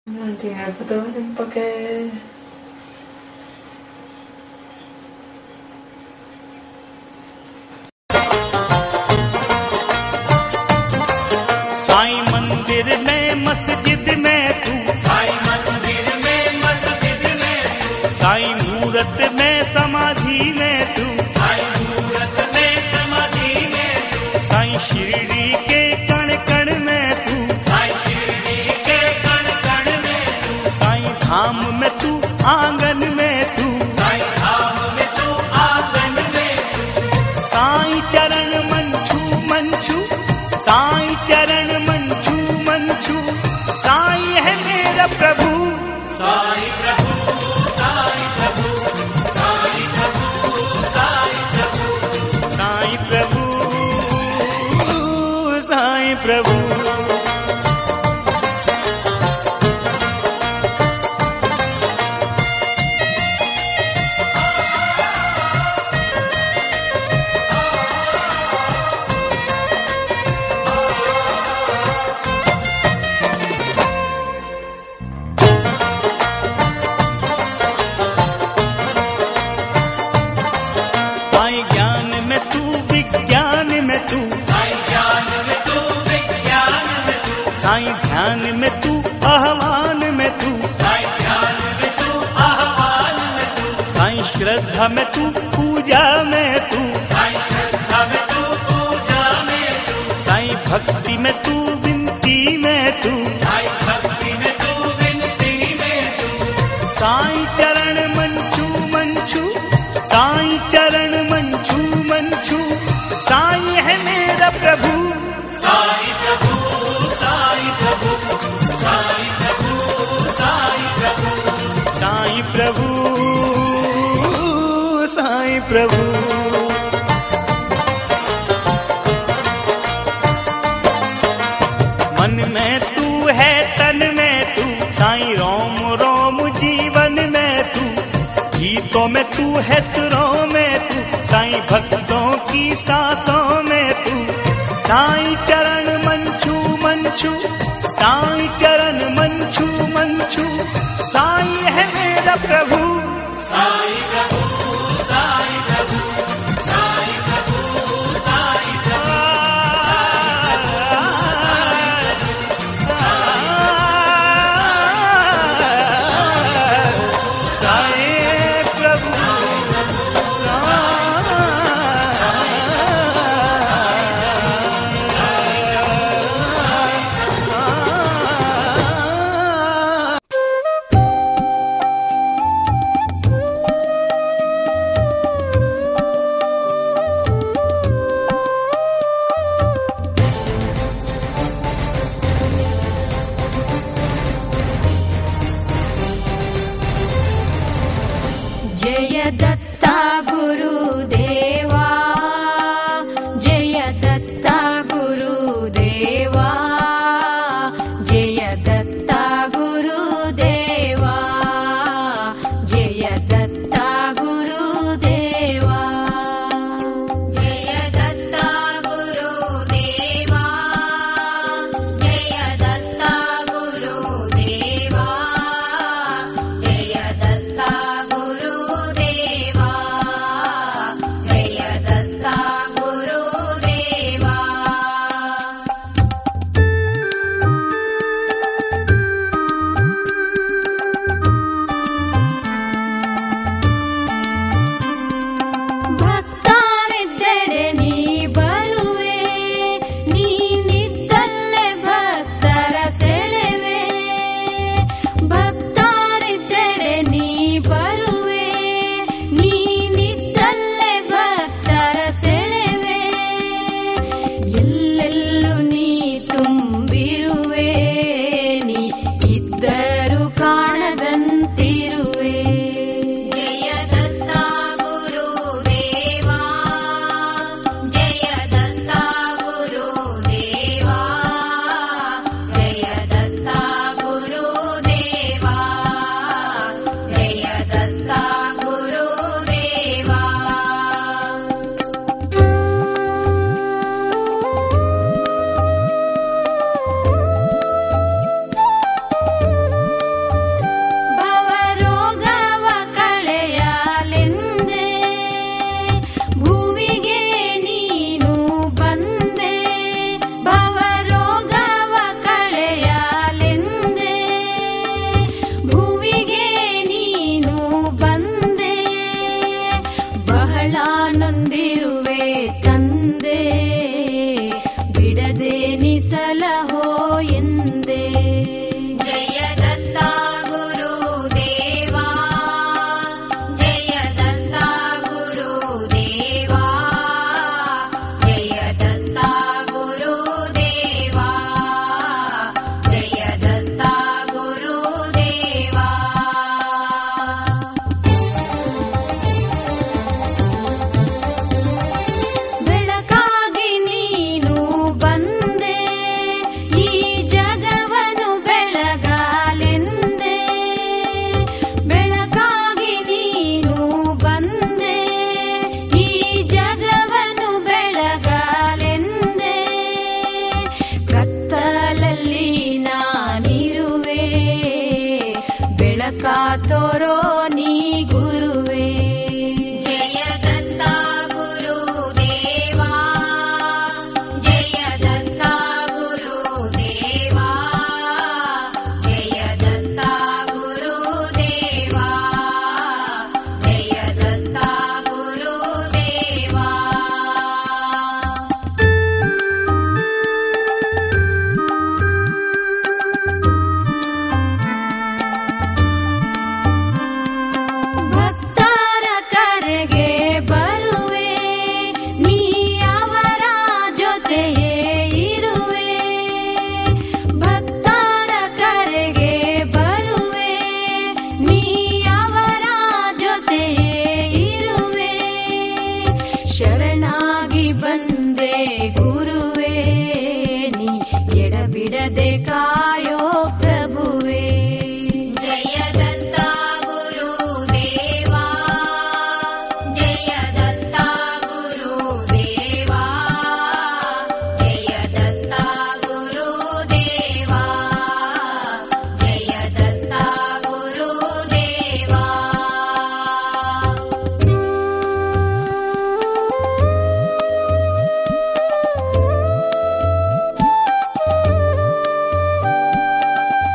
Non tiene il bottone un po' che... Sai मंदिर में मस्जिद में तू, साईं मंदिर में मस्जिद में तू, साईं मूरत में समाधि में तू, साईं मूरत में समाधि में तू, साईं शिरडी के कण कण में तू, साईं शिरडी के कण कण में तू, साईं धाम में तू आंगन में तू, साईं धाम में तू आंगन में तू, साईं चरण मंछू मंछू, साईं चरण मंछू मंछू, साईं है मेरा प्रभु, साईं प्रभु, साईं प्रभु, साईं प्रभु, साईं प्रभु, साईं प्रभु, साईं प्रभु। साईं ज्ञान में तू विज्ञान में तू, साईं ज्ञान में तू विज्ञान में तू, साईं ध्यान में तू आह्वान में तू, साईं ध्यान में तू आह्वान में तू, साईं श्रद्धा में तू पूजा में तू, साईं श्रद्धा में तू पूजा में तू, साईं भक्ति में तू विनती में तू, साईं भक्ति में तू विनती में तू, साईं चरण मंछू मंछू, साईं चरण मंछू मंछू, साईं है मेरा प्रभु, साईं प्रभु, साईं प्रभु, साईं प्रभु, साईं प्रभु, साईं प्रभु, साईं प्रभु। मन में तू है तन में तू, साईं रोम रोम जीवन में तू, गीतों में तू है सुरों में तू, साईं भक्तों की सांसों में तू, साईं चरण मंछू मंछू, साईं चरण मंछू मंछू, साईं है मेरा प्रभु, साईं प्रभु, साईं प्रभु, साईं प्रभु, साईं प्रभु, साईं प्रभु, जय दत्ता गुरुदेवा, जय दत्ता गुरुदेवा, जय दत्ता गुरुदेवा, जय दत्ता गुरुदेवा, जय दत्ता गुरुदेवा, जय दत्ता गुरुदेवा, जय दत्ता गुरुदेवा, ಬೆಳಕಾ ತೋರೋ ನೀ ಗುರುವೇ. ಜಯ ದತ್ತ ಗುರುದೇವಾ, ಜಯ ದತ್ತ ಗುರುದೇವಾ, ಜಯ ದತ್ತ ಗುರುದೇವಾ, ಜಯ ದತ್ತ ಗುರುದೇವಾ. ಭಕ್ತರ ಕರೆಗೆ ಬರುವೆ, ನೀ ಅವರ ಜೊತೆಯೇ ಇರುವೆ. ಭಕ್ತರ ಕರೆಗೆ ಬರುವೆ, ನೀ ಅವರ ಜೊತೆಯೇ ಇರುವೆ. ಶರಣಾಗಿ ಬಂದೆ ಗುರುವೇ, ನೀ ಎಡಬಿಡದೆ ಕಾಯೋ ಪ್ರಭುವೇ. ಜಯ ದತ್ತ ಗುರುದೇವಾ, ಜಯ ದತ್ತ ಗುರುದೇವಾ, ಜಯ ದತ್ತ ಗುರುದೇವಾ, ಜಯ ದತ್ತ ಗುರುದೇವಾ.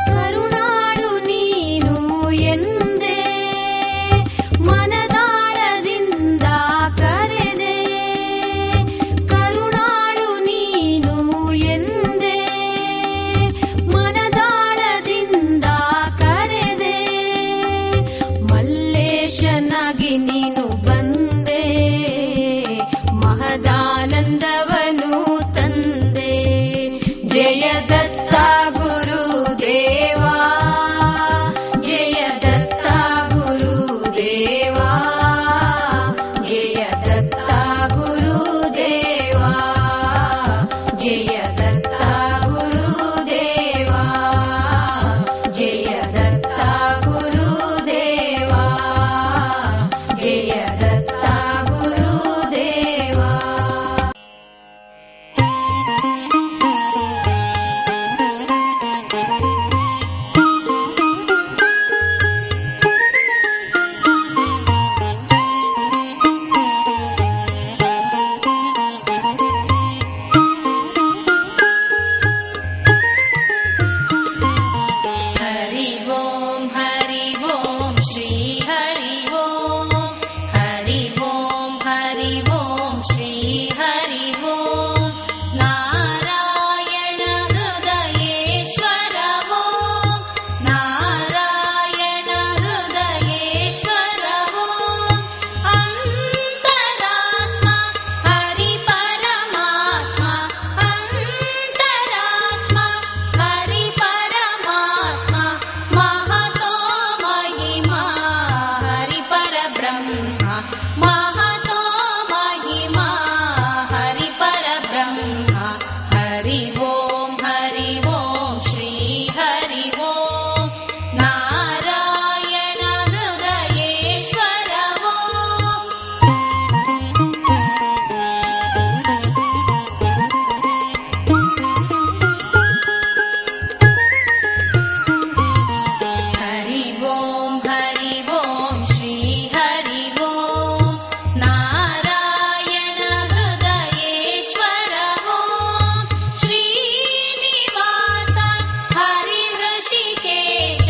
ಕರುಣಾಳು ನೀನು ಎಂದೇ ಮನದಾಳದಿಂದ ಕರೆದೆ. ಕರುಣಾಳು ನೀನು ಎಂದೇ ಮನದಾಳದಿಂದ ಕರೆದೆ. ಮಲ್ಲೇಶನಾಗಿ ನೀನು ಬಂದೆ, ಮಹದಾನಂದವನು ತಂದೆ. ಜಯ ದತ್ತ ಗುರುದೇವಾ, ಜಯ ದತ್ತ ಗುರುದೇವಾ, ಜಯ ದತ್ತ ಗುರುದೇವಾ, ಜಯ ದತ್ತ ಗುರುದೇವಾ, ಜಯ ದತ್ತ ಗುರುದೇವಾ, ಜಯ ದತ್ತ ಗುರುದೇವಾ. हरि ओम श्री हरि ओम, हरि ओम श्री हरि ओम. नारायण हृदयेश्वर ओम, नारायण हृदयेश्वर ओम. अंतरात्मा हरि परमात्मा, अंतरात्मा हरि परमात्मा. महतो महिमा हरि परब्रह्मा, महतो महिमा हरि परब्रह्मा. हरि ओम श्री हरि ओम, नारायण हृदयेश्वर ओम. हरि ओम श्री हरि ओम, नारायण हृदयेश्वर ओम. श्रीनिवास हरि ऋषिकेश,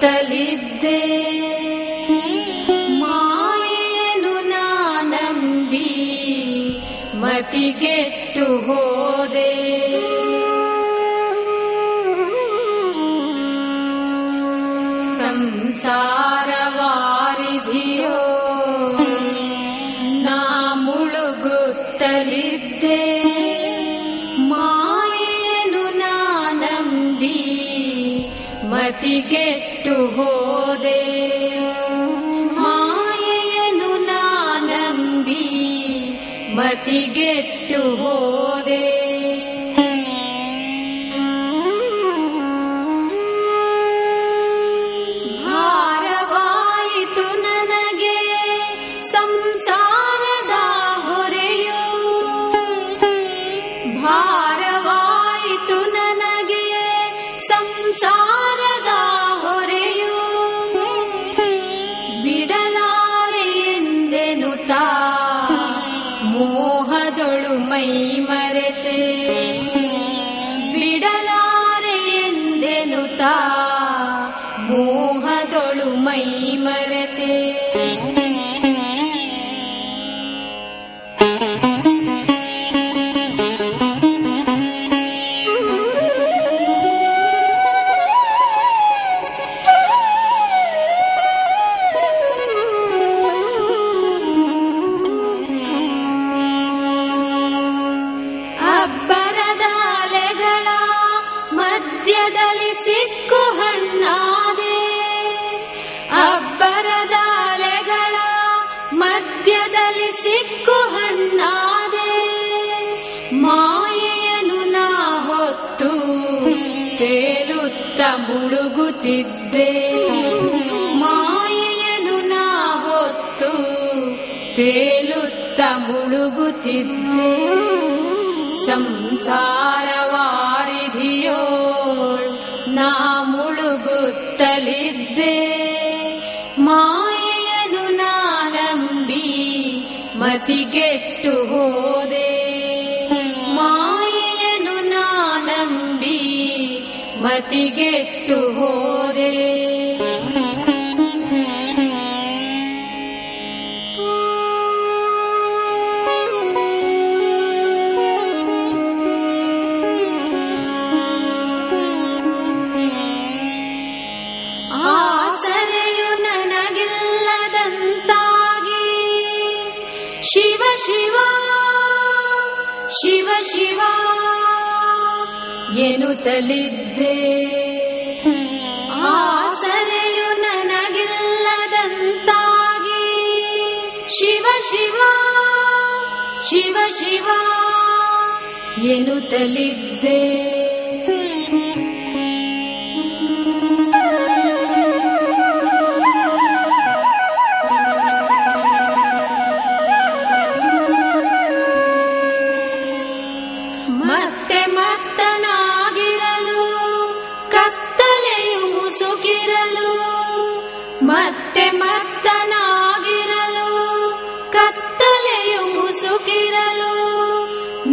ಮುಳುಗುತ್ತಲಿದ್ದೆ ಮಾಯೆಯನ್ನು ನಾನಂಬಿ ಮತಿಗೆಟ್ಟು ಹೋದೆ ಸಂಸಾರವಾರಿಧಿಯೋ ನಾ ಮುಳುಗುತ್ತಲಿದ್ದೆ ಮಾಯೆಯನ್ನು ನಾನಂಬಿ ಮತಿಗೆಟ್ಟು ಹೋದೆ ಮಾಯೆಯನ್ನು ನಾನಂಬಿ ಮತಿಗೆಟ್ಟು ಹೋದೆ ಭಾರವಾಯಿತು ನನಗೆ ಸಂಸಾರದ ಹೊರೆಯು ಭಾರವಾಯಿತು ನನಗೆ ಸಂಸಾರದ ಹೊರೆಯು ಬಿಡಲಾರೆ ಎಂದೆನುತ್ತಾ ಮೋಹದೊಳು ಮೈ ಮರೆತೆ ಬಿಡಲಾರೆ ಎಂದೆನುತ್ತಾ ಮೋಹದೊಳು ಮೈ ಮರೆತೆ ಅಬ್ಬರದ ಅಲೆಗಳ ಮಧ್ಯದಲ್ಲಿ ಸಿಕ್ಕು ಹಣ್ಣಾದೆ ಅಬ್ಬರದ ಅಲೆಗಳ ಮಧ್ಯದಲ್ಲಿ ಸಿಕ್ಕು ಹಣ್ಣಾದೆ ಮಾಯೆಯನ್ನು ನಾ ಹೊತ್ತು ತೇಲುತ್ತ ಮುಳುಗುತ್ತಿದ್ದೆ ಮಾಯೆಯನ್ನು ನಾ ಹೊತ್ತು ತೇಲುತ್ತ ಮುಳುಗುತ್ತಿದ್ದೆ ಸಂಸಾರವಾರಿಧಿಯೋಳ್ ನಾ ಮುಳುಗುತ್ತಲಿದ್ದೆ ಮಾಯೆಯನ್ನು ನಾನಂಬಿ ಮತಿಗೆಟ್ಟು ಹೋದೆ ಮಾಯೆಯನ್ನು ನಾನಂಬಿ ಮತಿಗೆಟ್ಟು ಹೋದೆ ಆಸರೆಯು ನನಗಿಲ್ಲದಂತಾಗಿ ಶಿವ ಶಿವ ಶಿವ ಶಿವ ಎನ್ನುತ್ತಲಿದ್ದೆ ಆಸರೆಯು ನನಗಿಲ್ಲದಂತಾಗಿ ಶಿವ ಶಿವ ಶಿವ ಶಿವ ಎನ್ನುತ್ತಲಿದ್ದೆ ಮತ್ತೆ ಮತ್ತನಾಗಿರಲು ಕತ್ತಲೆಯು ಮುಸುಕಿರಲು ಮತ್ತೆ ಮತ್ತನಾಗಿರಲು ಕತ್ತಲೆಯು ಮುಸುಕಿರಲು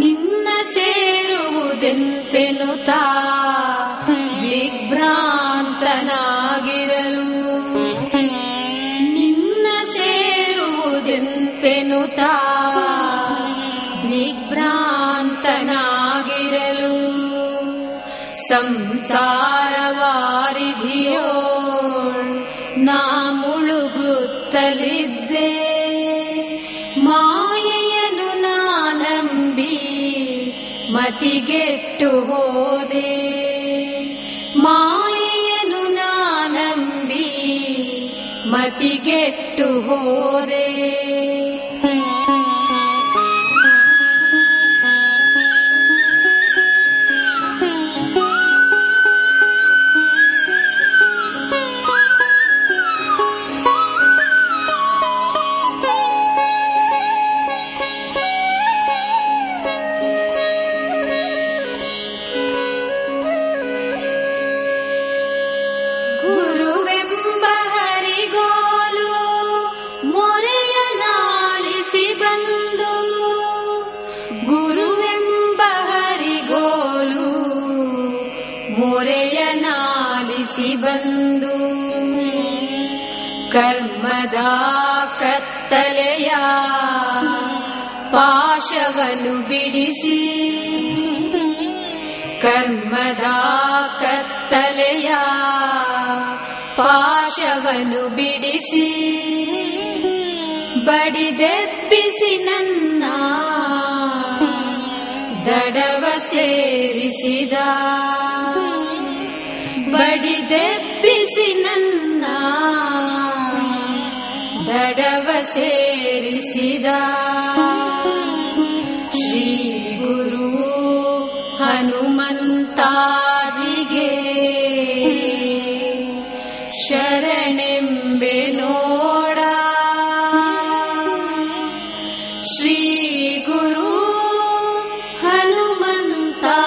ನಿನ್ನ ಸೇರುವುದೆಂತೆನುತ್ತಾ ವಿಭ್ರಾಂತನಾಗಿರಲು ನಿನ್ನ ಸೇರುವುದೆಂತೆನುತ್ತಾ ವಿಭ್ರಾಂತನಾಗಿರಲು ಸಂಸಾರವಾರಿಧಿಯೋಳ್ ನಾ ಮುಳುಗುತ್ತಲಿದ್ದೆ ಮಾಯೆಯನ್ನು ನಾನಂಬಿ ಮತಿಗೆಟ್ಟು ಹೋದೆ ಮಾಯೆಯನ್ನು ನಾನಂಬಿ ಮತಿಗೆಟ್ಟು ಹೋದೆ ಗುರುವೆಂಬ ಹರಿಗೋಲು ಮೊರೆಯ ನಾ ಬಂದು ಕರ್ಮದ ಕತ್ತಲೆಯ ಪಾಶವನ್ನು ಬಿಡಿಸಿ ಕರ್ಮದ ಕತ್ತಲೆಯ ಪಾಶವನ್ನು ಬಿಡಿಸಿ ಬಡಿದೆಬ್ಬಿಸಿ ನನ್ನ ದಡವ ಸೇರಿಸಿದ ಬಡಿದೆಬ್ಬಿಸಿ ನನ್ನ ದಡವ ಸೇರಿಸಿದ ಶ್ರೀ ಗುರು ಹನುಮಂತಾಜಿಗೆ ಶರಣೆಂಬೆ ನೋಡ ಶ್ರೀ ಗುರು ಹನುಮಂತಾಜಿಗೆ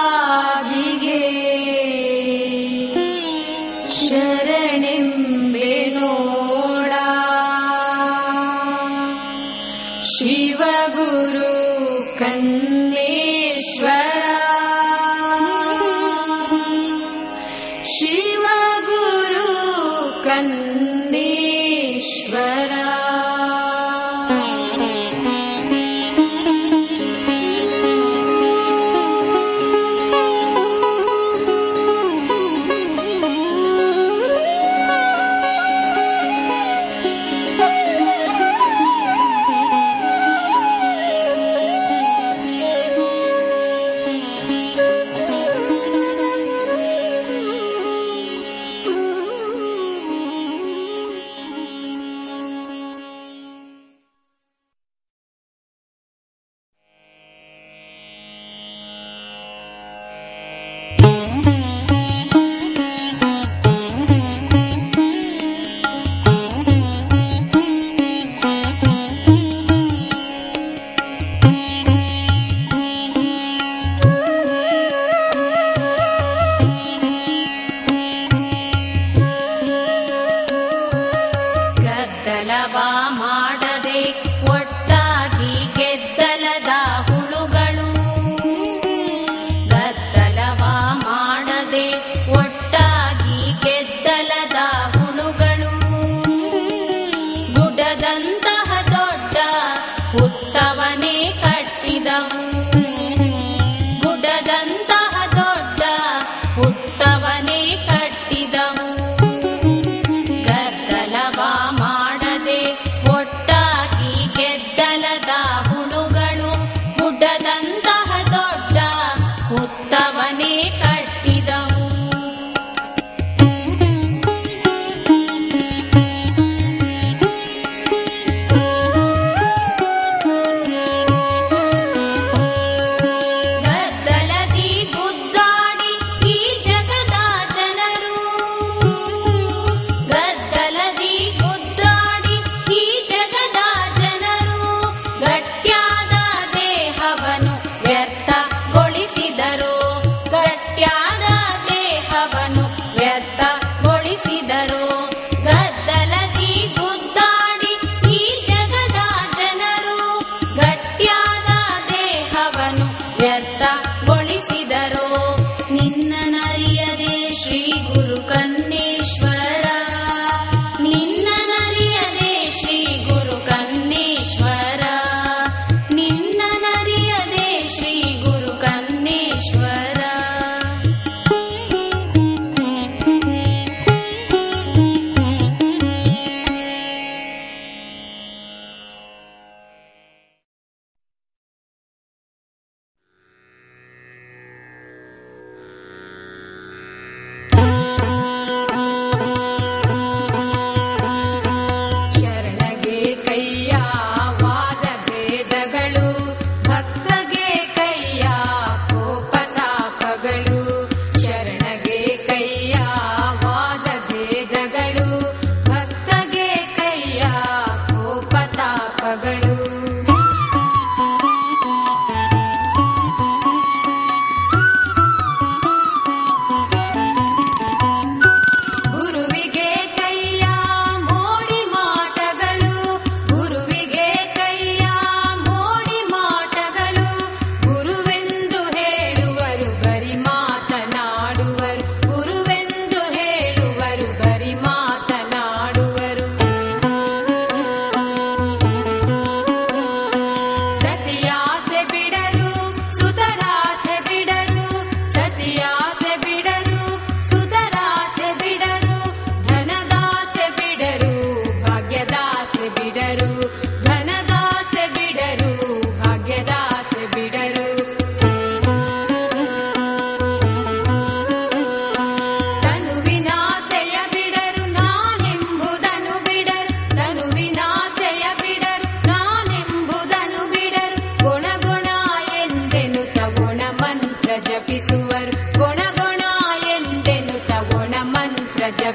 ಶರಣೆಂಬೆ ನೋಡ ಶಿವಗುರು ಕನ್ನೇಶ್ವರ ಶಿವಗುರು ಕನ್ನೇಶ್ವರ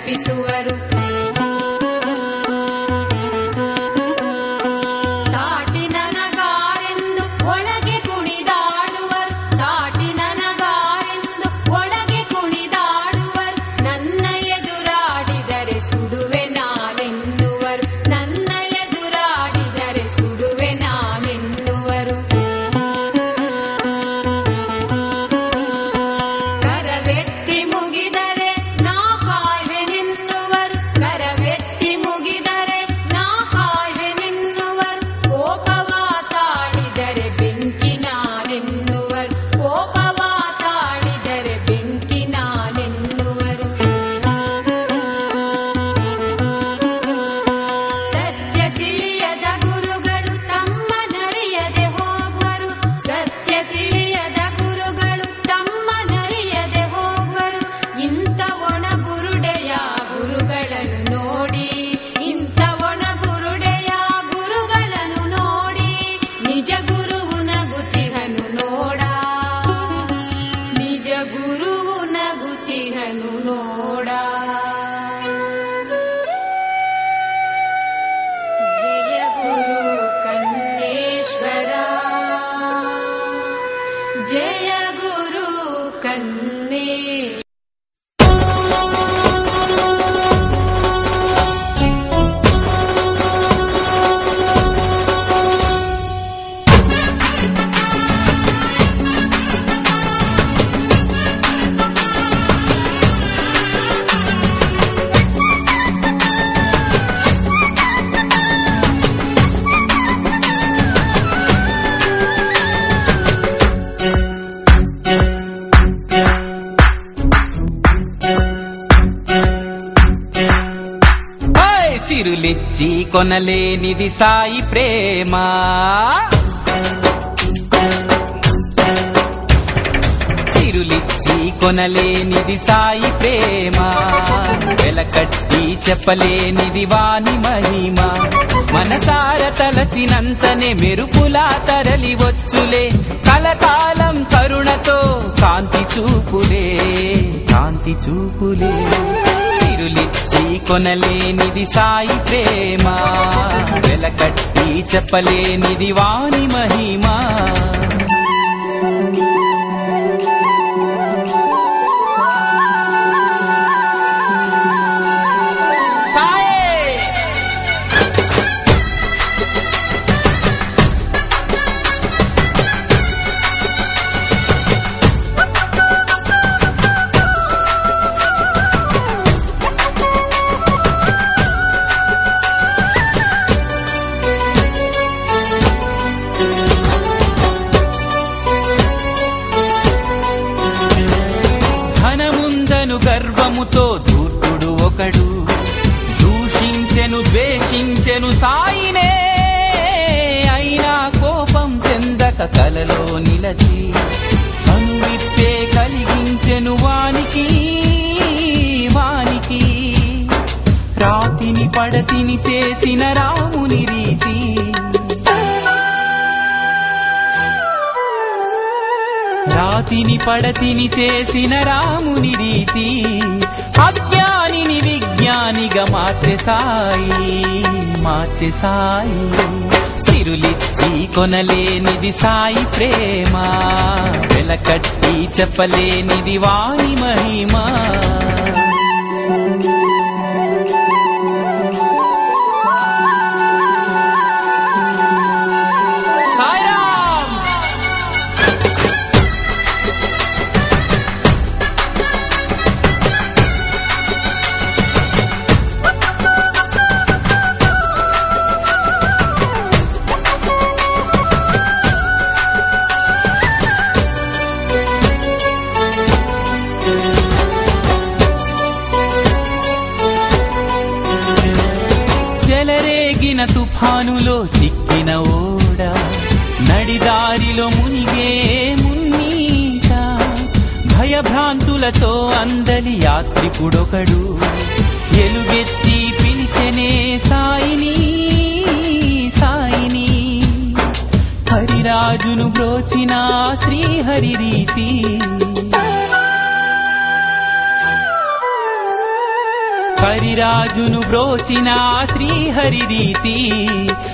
ತಲುಪಿಸುವರು. ಸಾಟಿ ನನಗಾರೆಂದು ಒಳಗೆ ಕುಣಿದಾಡುವರು, ಸಾಟಿ ನನಗಾರೆಂದು ಒಳಗೆ ಕುಣಿದಾಡುವರು. ನನ್ನ ಎದುರಾಡಿದರೆ ಸುಡುವೆ ನಾನೆನ್ನುವರು, ನನ್ನ ಎದುರಾಡಿದರೆ ಸುಡುವೆ ನಾನೆನ್ನುವರು. ಕರವೆತ್ತಿ ಮುಗಿದರೆ ನಾ ಕಾಯ್ವೆನೆನ್ನುವರು, ಕರವೆತ್ತಿ ಮುಗಿದರೆ ನಾ ಕಾಯ್ವೆನೆನ್ನುವರು. ಕೋಪವ ತಾಳಿದರೆ ಬೆಂಕಿ ನಾನೆನ್ನುವರು, ಕೋಪವ ತಾಳಿದರೆ ಬೆಂಕಿ ನಾನೆನ್ನುವರು. ಸತ್ಯ ತಿಳಿಯದ ಗುರುಗಳು ತಮ್ಮನರಿಯದೆ ಹೋಗುವರು, ಸತ್ಯ ತಿಳಿಯದ ಗುರುಗಳು ತಮ್ಮನರಿಯದೆ ಹೋಗುವರು. ಇಂಥ ಒಣ ಬುರುಡೆಯ ಗುರುಗಳನ್ನು ನೋಡಿ, ಇಂಥ ಒಣ ಬುರುಡೆಯ ಗುರುಗಳನ್ನು ನೋಡಿ, ನಿಜ ಗುರುವು ನಗುತಿಹನು ನೋಡ, ನಿಜ ಗುರುವು ನಗುತಿಹನು ನೋಡ. ಜಯ ಗುರು ಕನ್ನೇಶ್ವರ, ಜಯ ಗುರು ಕನ್ನೇಶ್ವರ. సిరులిచ్చి కొనలేనిది సాయి ప్రేమ, సిరులిచ్చి కొనలేనిది సాయి ప్రేమ. వెలకట్టి చెప్పలేనిది వాని మహిమ. మనసార తలచినంతనే మెరుపులా తరలి వచ్చులే, కలకాలం కరుణతో కాంతి చూపులే, కాంతి చూపులే. సిరులిచ్చి కొనలేనిది సాయి ప్రేమ, వెలకట్టి చెప్పలేనిది వాని మహిమ. ధనముందను గర్వముతో ధూర్తుడు ఒకడు, దూషించెను ద్వేషించెను సాయినే. అయినా కోపం చెందక కలలో నిలచి, కనువిప్పే కలిగించెను వానికి వానికి. రాతిని పడతిని చేసిన రాముని రీతి, రాతిని పడతిని చేసిన రాముని రీతి. అజ్ఞానిని విజ్ఞానిగా మార్చె సాయి, మార్చె సాయి. సిరులిచ్చి కొనలేనిది సాయి ప్రేమ, వెలకట్టి చెప్పలేనిది వాని మహిమ. చెలరేగిన తుఫానులో చిక్కిన ఓడ, నడిదారిలో మునిగే మున్నీట. భయభ్రాంతులతో అందలి యాత్రికుడొకడు, ఎలుగెత్తి పిలిచెనే సాయిని సాయిని. హరిరాజును బ్రోచిన శ్రీహరి రీతి, కవిరాజును బ్రోచిన శ్రీహరి రీతి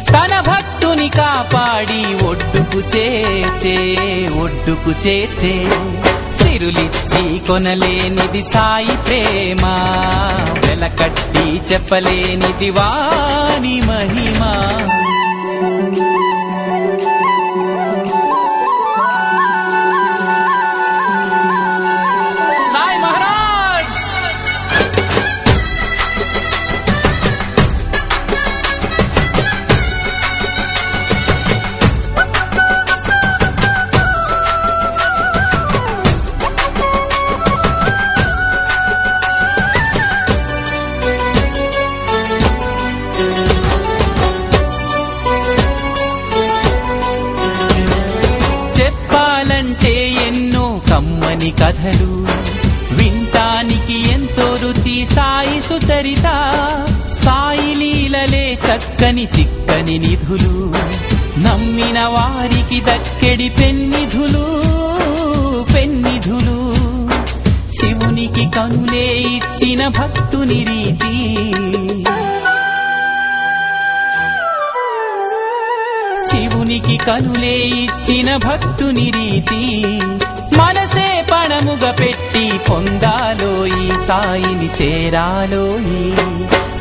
తన భక్తుని కాపాడి ఒడ్డుకు చేర్చే సిరులిచ్చి కొనలేనిది సాయి ప్రేమ వెలకట్టి చెప్పలేనిది వాని మహిమా కమ్మని కథలు వింటానికి ఎంతో రుచి సాయి సుచరిత సాయి లీలలే చక్కని చిక్కని నిధులు నమ్మిన వారికి దక్కెడి పెన్నిధులు శివునికి కనులే ఇచ్చిన భక్తుని రీతి శివునికి కనులే ఇచ్చిన భక్తుని రీతి మనసే పణముగా పెట్టి పొందాలోయి సాయిని చేరాలోయి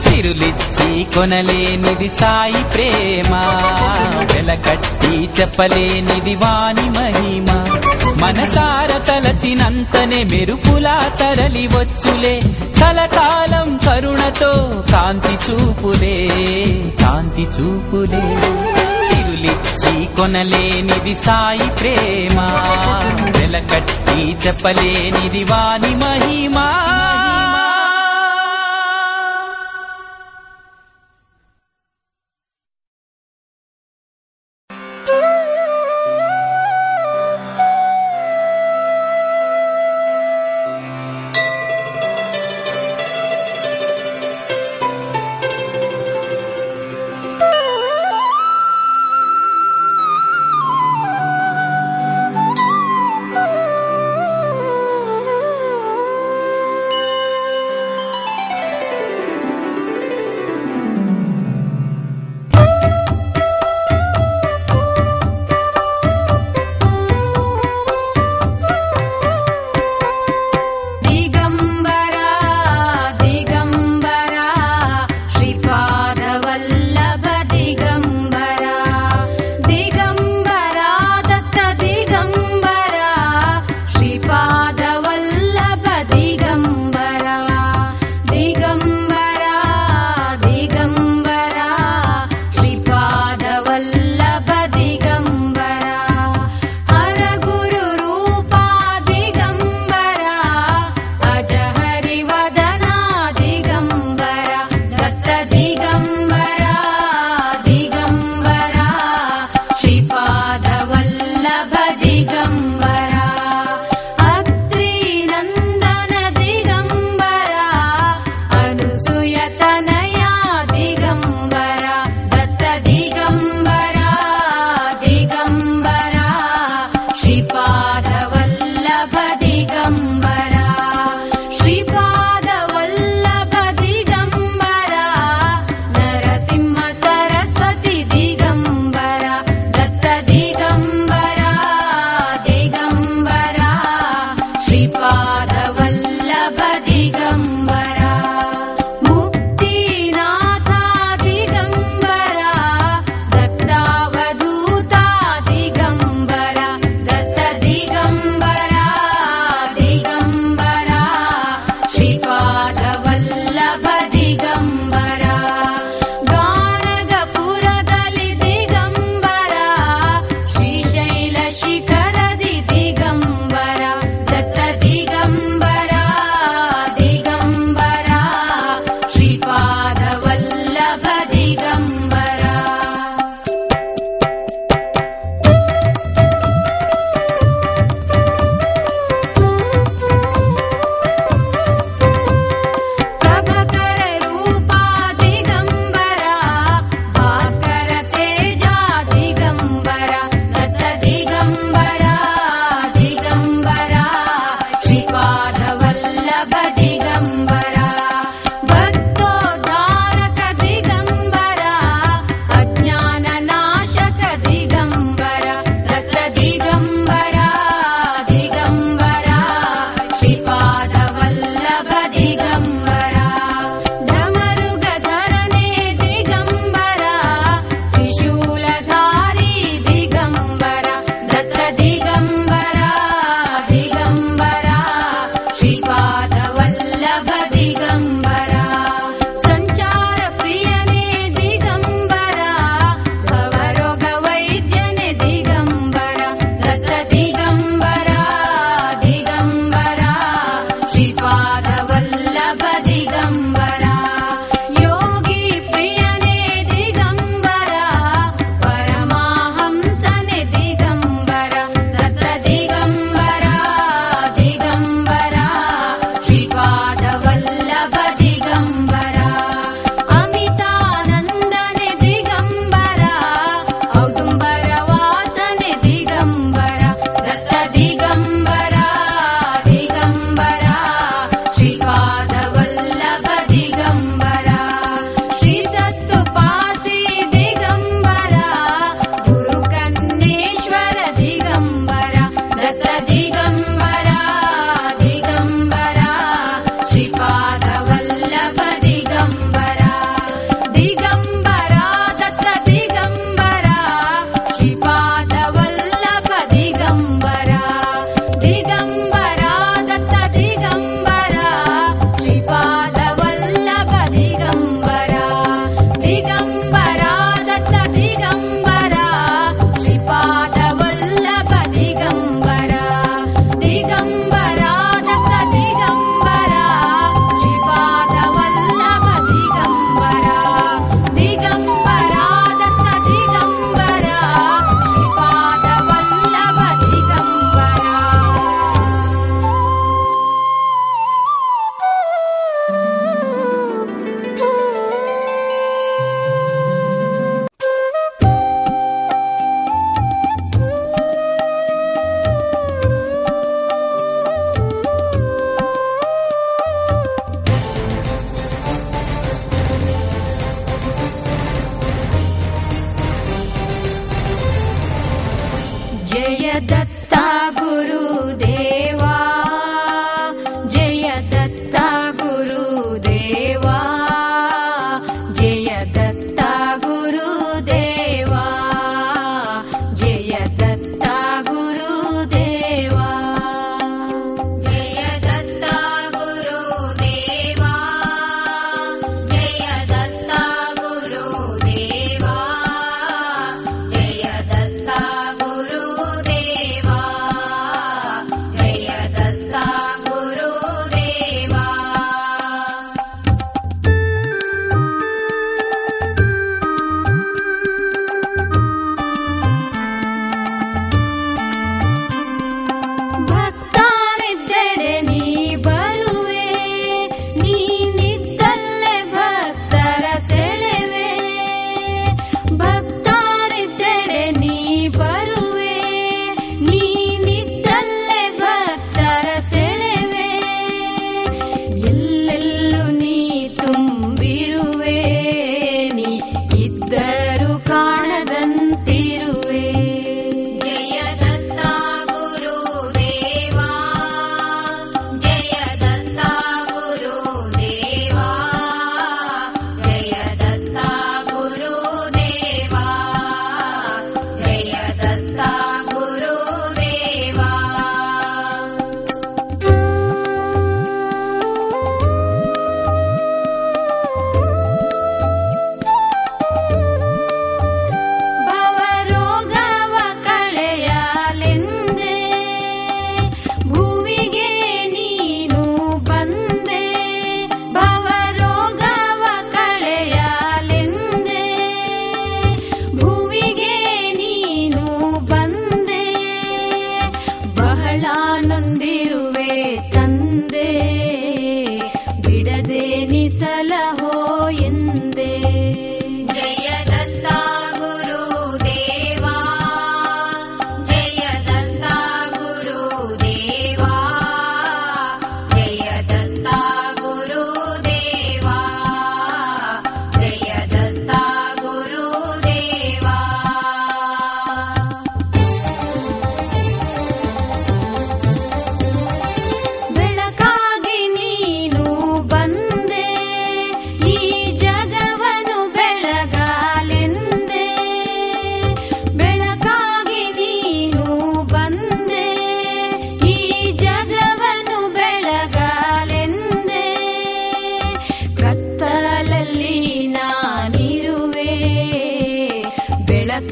సిరులిచ్చి కొనలేనిది సాయి ప్రేమ వెలకట్టి చెప్పలేనిది వాని మహిమ మనసార తలచినంతనే మెరుపులా తరలి వచ్చులే కలకాలం కరుణతో కాంతి చూపులే సిరులిచ్చి కొనలేనిది సాయి ప్రేమ వెలకట్టి చెప్పలేనిది వాని మహిమా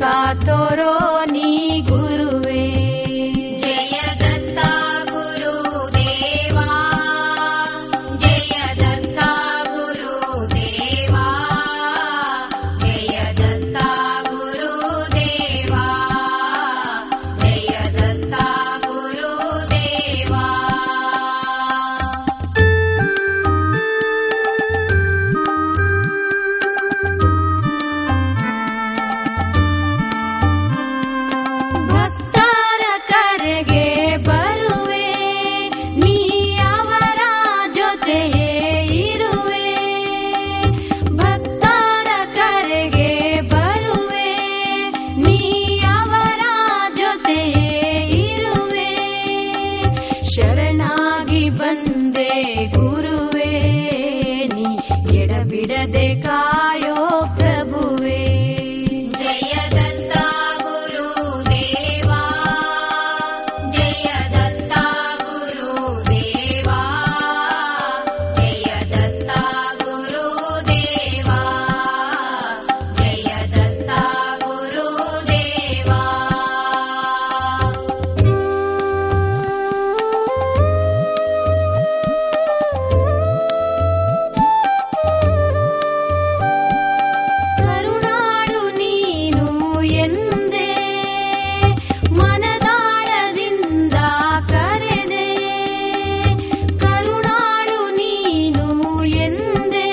ಕಾತೋರೋ ನೀ ಗುರುವೇ. ಜಯ ದತ್ತ ಗುರುದೇವಾ, ಜಯ ದತ್ತ ಗುರುದೇವಾ, ಜಯ ದತ್ತ ಗುರುದೇವಾ, ಜಯ ದತ್ತ ಗುರುದೇವಾ. ಭಕ್ತರ ಕರೆಗೆ ಬರುವೆ, ನೀ ಅವರ ಜೊತೆಯೇ ಇರುವೆ. ಭಕ್ತರ ಕರೆಗೆ ಬರುವೆ, ನೀ ಅವರ ಜೊತೆಯೇ ಇರುವೆ. ಶರಣಾಗಿ ಬಂದೆ ಗುರುವೇ, ನೀ ಎಡಬಿಡದೆ ಕಾಯೋ ಪ್ರಭುವೇ. ಜಯ ದತ್ತ ಗುರುದೇವಾ, ಜಯ ದತ್ತ ಗುರುದೇವಾ, ಜಯ ದತ್ತ ಗುರುದೇವಾ, ಜಯ ದತ್ತ ಗುರುದೇವಾ. ಕರುಣಾಳು ನೀನು ಎಂದೇ ಮನದಾಳದಿಂದ ಕರೆದೆ. ಕರುಣಾಳು ನೀನು ಎಂದೇ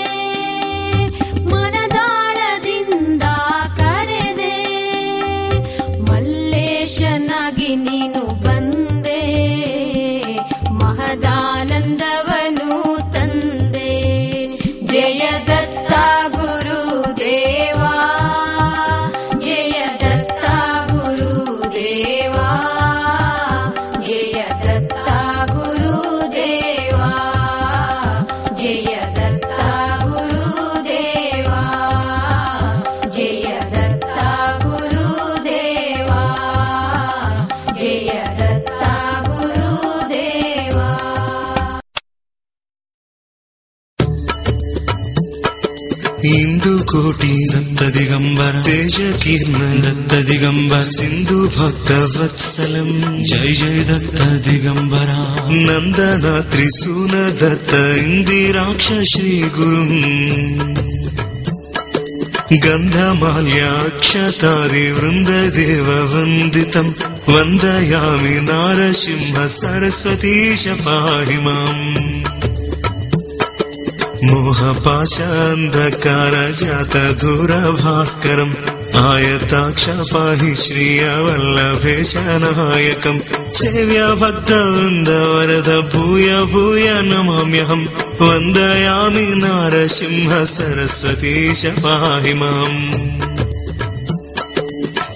ಮನದಾಳದಿಂದ ಕರೆದೆ. ಮಲ್ಲೇಶನಾಗಿ ನೀನು ಬಂದೆ, ಮಹದಾನಂದವನು ತಂದೆ. ಜಯ ದತ್ತ ಗುರುದೇವಾ, ಜಯ ದತ್ತ ಗುರುದೇವಾ, ಜಯ ದತ್ತ ಗುರುದೇವಾ, ಜಯ ದತ್ತ ಗುರುದೇವಾ, ಜಯ ದತ್ತ ಗುರುದೇವಾ, ಜಯ ದತ್ತ ಗುರುದೇವಾ. ಇಂದು ಕೋಟಿ ದತ್ತ ದಿಗಂಬರ, ತೇಜ ಕೀರ್ಣ ದತ್ತ ದಿಗಂಬರ, ಸಿಂಧು ಭಕ್ತ ವತ್ಸಲಂ, ಜಯ ಜಯ ದತ್ತ ದಿಗಂಬರ. ನಂದನ ತ್ರಿಸೂನ ದತ್ತ ಇಂದಿರಾಕ್ಷ ಶ್ರೀ ಗುರುಂ, ಗಂಧಮಾಲ್ಯಾಕ್ಷತಾದಿ ವೃಂದ ದೇವ ವಂದಿತಂ, ವಂದಯಾಮಿ ನಾರಸಿಂಹ ಸರಸ್ವತೀಶ ಪಾಹಿ ಮಾಂ. ಮೋಹಪಾಶಾಂಧಕಾರ ಜಾತ ಧೂರ ಭಾಸ್ಕರಂ, ಆಯತಾಕ್ಷ ಪಾಹಿ ಶ್ರೀಯ ವಲ್ಲಭೇಶ ನಾಯಕಂ. ಸೇವ್ಯ ಭಕ್ತ ವೃಂದ ವರದ ಭೂಯ ಭೂಯ ನಮಾಮ್ಯಹಂ, ವಂದಯಾಮಿ ನಾರಸಿಂಹ ಸರಸ್ವತೀಶ ಪಾಹಿ ಮಾಂ.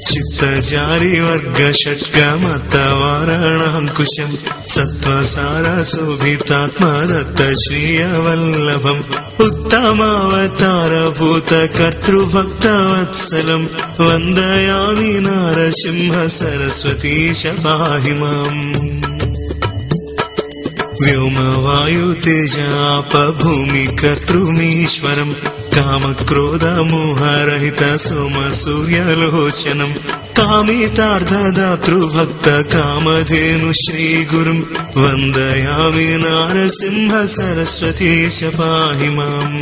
ಚಿತ್ತಜಾರಿ ವರ್ಗ ಷಟ್ಕ ಮತ ವಾರಣಾಂಕುಶಂ, ಸತ್ವಸಾರ ಶೋಭಿತಾತ್ಮ ದತ್ತ ಶ್ರೀಯ ವಲ್ಲಭಂ. ಉತ್ತಮಾವತಾರ ಭೂತ ಕರ್ತೃಭಕ್ತ ವತ್ಸಲಂ, ವಂದಯಾಮಿ ನಾರಸಿಂಹ ಸರಸ್ವತೀಶ ಪಾಹಿ ಮಾಂ. ವ್ಯೋಮ ವಾಯು ತೇಜ ಆಪ ಭೂಮಿ ಕರ್ತೃಮೀಶ್ವರಂ, ಕಾಮ ಕ್ರೋಧ ಮೋಹರಹಿತ ಸೋಮ ಸೂರ್ಯಲೋಚನಂ, ಕಾಮಿತಾರ್ಥದಾತೃ ಭಕ್ತ ಕಾಮಧೇನು ಶ್ರೀ ಗುರುಂ. ವಂದಯಾಮಿ ನಾರಸಿಂಹ ಸರಸ್ವತೀಶ ಪಾಹಿ ಮಾಂ.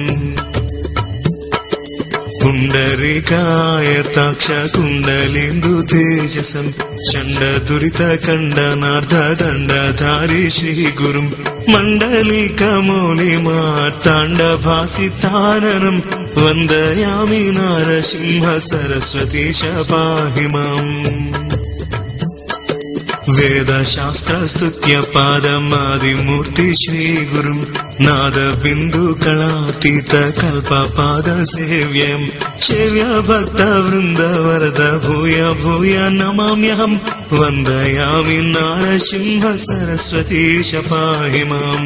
ಪುಂಡರೀಕಾಯತಾಕ್ಷ ಕುಂಡಲಿಂದು ತೇಜಸಂ, ಚಂಡ ದುರಿತ ಖಂಡನಾರ್ಧ ದಂಡಧಾರಿ ಶ್ರೀ ಗುರುಂ. ಮಂಡಲಿಕ ಮೌಲಿ ಮಾರ್ತಾಂಡ ಭಾಸಿತಾನನಂ, ವಂದಯಾಮಿ ನಾರಸಿಂಹ ಸರಸ್ವತೀಶ ಪಾಹಿ ಮಾಂ. ವೇದಶಾಸ್ತ್ರ ಸ್ತುತ್ಯ ಪಾದಮಾದಿಮೂರ್ತಿ ಶ್ರೀ ಗುರುಂ, ನಾದ ಬಿಂದು ಕಳಾತೀತ ಕಲ್ಪ ಪಾದ ಸೇವ್ಯಂ. ಸೇವ್ಯ ಭಕ್ತ ವೃಂದ ವರದ ಭೂಯ ಭೂಯ ನಮಾಮ್ಯಹಂ, ವಂದಯಾಮಿ ನಾರಸಿಂಹ ಸರಸ್ವತೀಶ ಪಾಹಿ ಮಾಂ.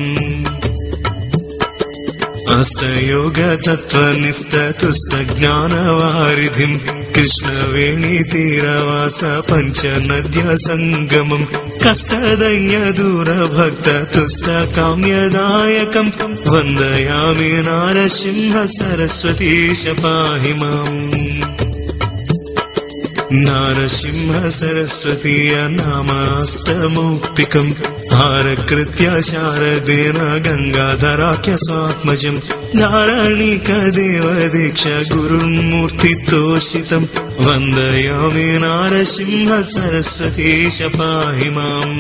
ಅಷ್ಟಯೋಗ ತತ್ವನಿಷ್ಠ ತುಷ್ಟ ಜ್ಞಾನವಾರಿಧಿಂ, ಕೃಷ್ಣವೇಣಿ ತೀರವಾಸ ಪಂಚ ನದ್ಯ ಸಂಗಮಂ. ಕಷ್ಟದೈನ್ಯ ದೂರ ಭಕ್ತ ತುಷ್ಟ ಕಾಮ್ಯದಾಯಕಂ, ವಂದಯಾಮಿ ನಾರಸಿಂಹ ಸರಸ್ವತೀಶ ಪಾಹಿ ಮಾಂ. नारसिंह सरस्वतीय नामाष्टमौक्तिकम् आरकृत्य शारदेन गंगाधराख्य स्वात्मजम् धारणिकदेव दीक्ष गुरुर्मूर्तितोषितम् वन्दयामि नारसिंह सरस्वतीश पाहि माम्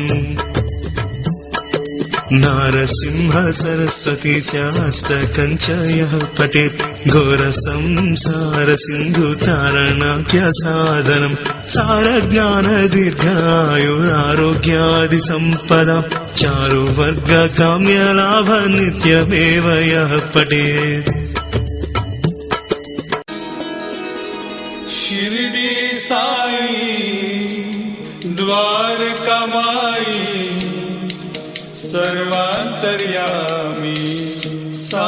नारसिंह सरस्वती चाष्टकं च यः पठेत् घोरसंसार सिन्धु तारणाख्य साधनम् सारज्ञान दीर्घायुरारोग्यादि सम्पदा चारुवर्ग काम्यलाभ नित्यमेव यः पठेत् शिरडी साई द्वारका माई सर्वांतर्यामी सा